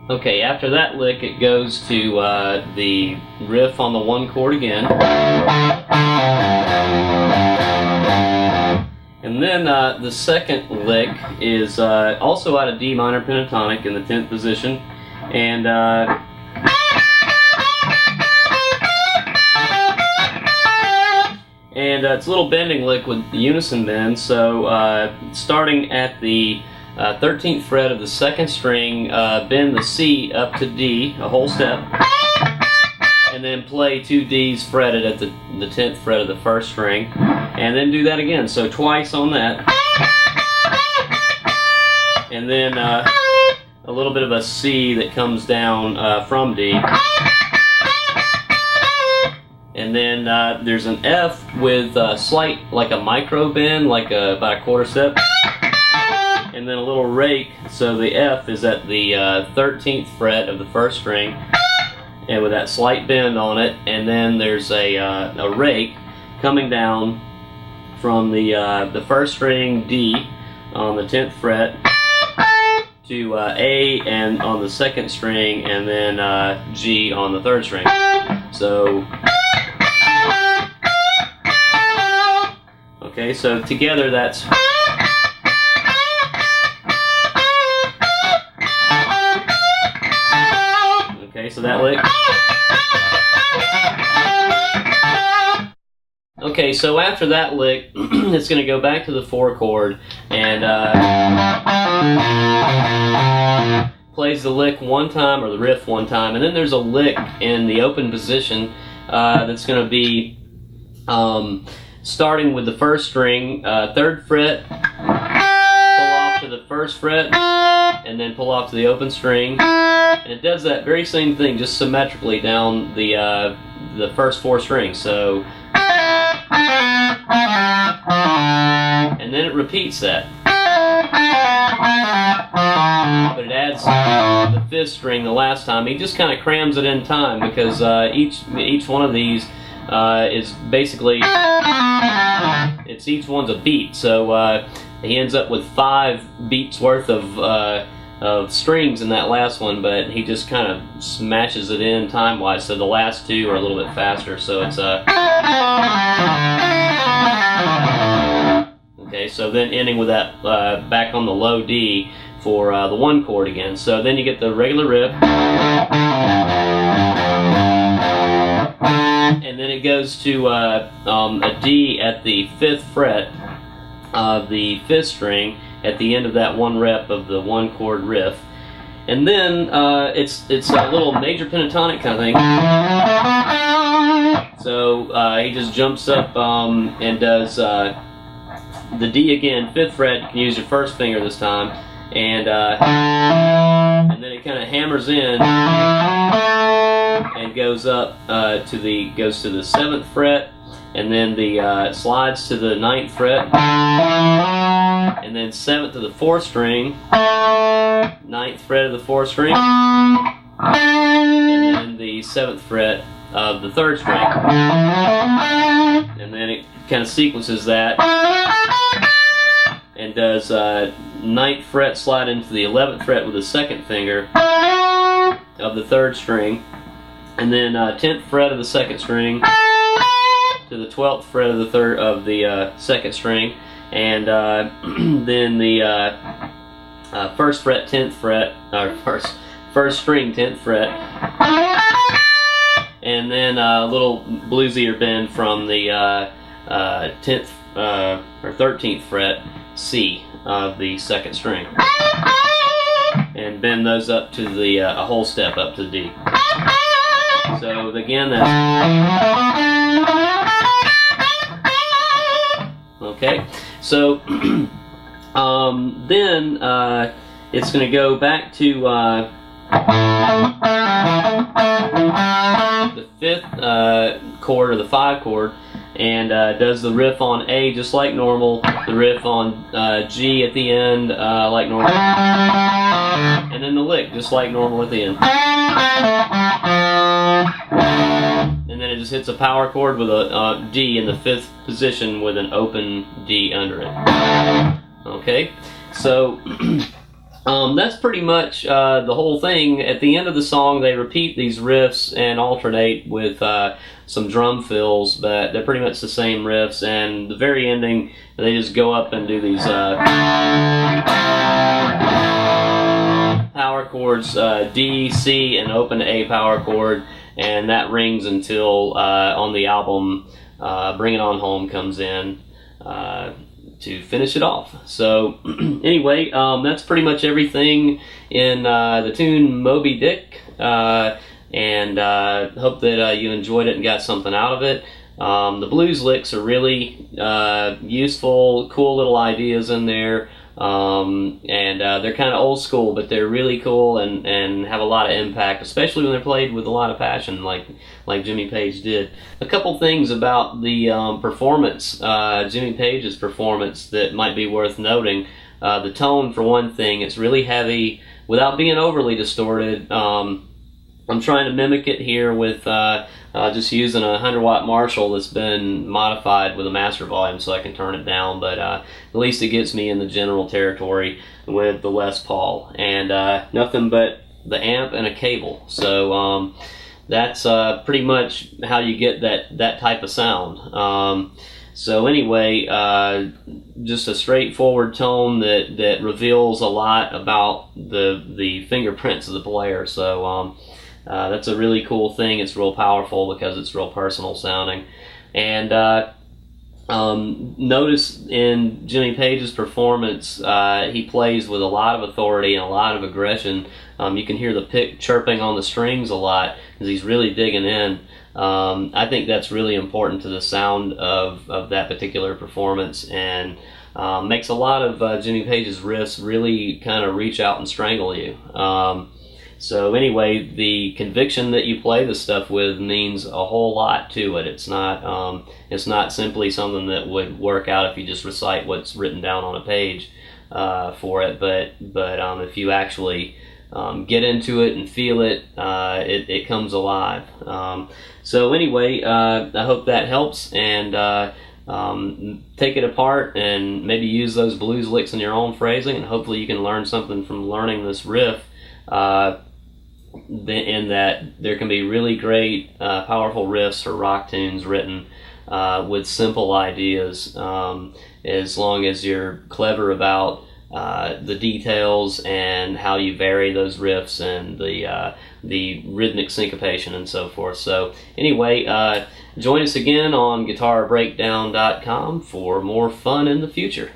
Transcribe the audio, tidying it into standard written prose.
Okay, after that lick it goes to the riff on the 1 chord again. And then the second lick is also out of D minor pentatonic in the 10th position. And it's a little bending lick with the unison bend. So starting at the 13th fret of the 2nd string, bend the C up to D, a whole step, and then play 2 Ds fretted at the 10th fret of the 1st string, and then do that again, so twice on that, and then a little bit of a C that comes down from D, and then there's an F with a slight, like a micro bend, like about a quarter step, and then a little rake, so the F is at the 13th fret of the 1st string, and with that slight bend on it, and then there's a rake coming down from the 1st string D on the 10th fret to A and on the 2nd string, and then G on the 3rd string. So, okay, so together that's. Okay, so that lick. Okay, so after that lick, it's going to go back to the 4 chord and plays the lick one time, or the riff one time, and then there's a lick in the open position that's going to be starting with the 1st string, 3rd fret, pull off to the 1st fret, and then pull off to the open string, and it does that very same thing, just symmetrically down the first 4 strings. So, and then it repeats that, but it adds the 5th string the last time. He just kind of crams it in time, because each one of these is basically, each one's a beat. So he ends up with 5 beats worth of strings in that last one, but he just kind of smashes it in time-wise, so the last 2 are a little bit faster. So it's okay, so then ending with that back on the low D for the 1 chord again. So then you get the regular riff, and then it goes to a D at the 5th fret of the 5th string at the end of that 1 rep of the 1 chord riff, and then it's a little major pentatonic kind of thing. So he just jumps up and does the D again, 5th fret. You can use your 1st finger this time, and then it kind of hammers in and goes up to the 7th fret, and then the slides to the 9th fret, and then 7th to the 4th string, 9th fret of the 4th string, and then the 7th fret of the 3rd string, and then it kind of sequences that and does 9th fret slide into the 11th fret with the 2nd finger of the 3rd string, and then 10th fret of the 2nd string to the 12th fret of the 2nd string, and then the 1st fret 10th fret, or first string 10th fret, and then a little bluesier bend from the 10th or 13th fret C of the 2nd string, and bend those up to the a whole step up to the D. So again, that's okay. So then it's going to go back to the 5th chord, or the 5 chord, and does the riff on A just like normal, the riff on G at the end like normal, and then the lick just like normal at the end. And then it just hits a power chord with a D in the 5th position with an open D under it. Okay, so That's pretty much the whole thing. At the end of the song, they repeat these riffs and alternate with some drum fills, but they're pretty much the same riffs. And the very ending, they just go up and do these power chords, D, C, and open A power chord, and that rings until on the album Bring It On Home comes in to finish it off. So anyway, that's pretty much everything in the tune Moby Dick, and hope that you enjoyed it and got something out of it. The blues licks are really useful, cool little ideas in there, and they're kind of old school, but they're really cool and have a lot of impact, especially when they're played with a lot of passion, like Jimmy Page did. A couple things about the performance, Jimmy Page's performance, that might be worth noting. The tone, for one thing, it's really heavy without being overly distorted. I'm trying to mimic it here with just using a 100-watt Marshall that's been modified with a master volume so I can turn it down, but at least it gets me in the general territory with the Les Paul, and nothing but the amp and a cable. So that's pretty much how you get that type of sound. So anyway, just a straightforward tone that reveals a lot about the fingerprints of the player. So that's a really cool thing. It's real powerful because it's real personal sounding. And notice in Jimmy Page's performance, he plays with a lot of authority and a lot of aggression. You can hear the pick chirping on the strings a lot because he's really digging in. I think that's really important to the sound of that particular performance, and makes a lot of Jimmy Page's riffs really kind of reach out and strangle you. So anyway, the conviction that you play this stuff with means a whole lot to it. It's not simply something that would work out if you just recite what's written down on a page for it, but if you actually get into it and feel it, it comes alive. So anyway, I hope that helps, and take it apart and maybe use those blues licks in your own phrasing, and hopefully you can learn something from learning this riff, in that there can be really great, powerful riffs or rock tunes written with simple ideas, as long as you're clever about the details and how you vary those riffs and the rhythmic syncopation and so forth. So anyway, join us again on GuitarBreakdown.com for more fun in the future.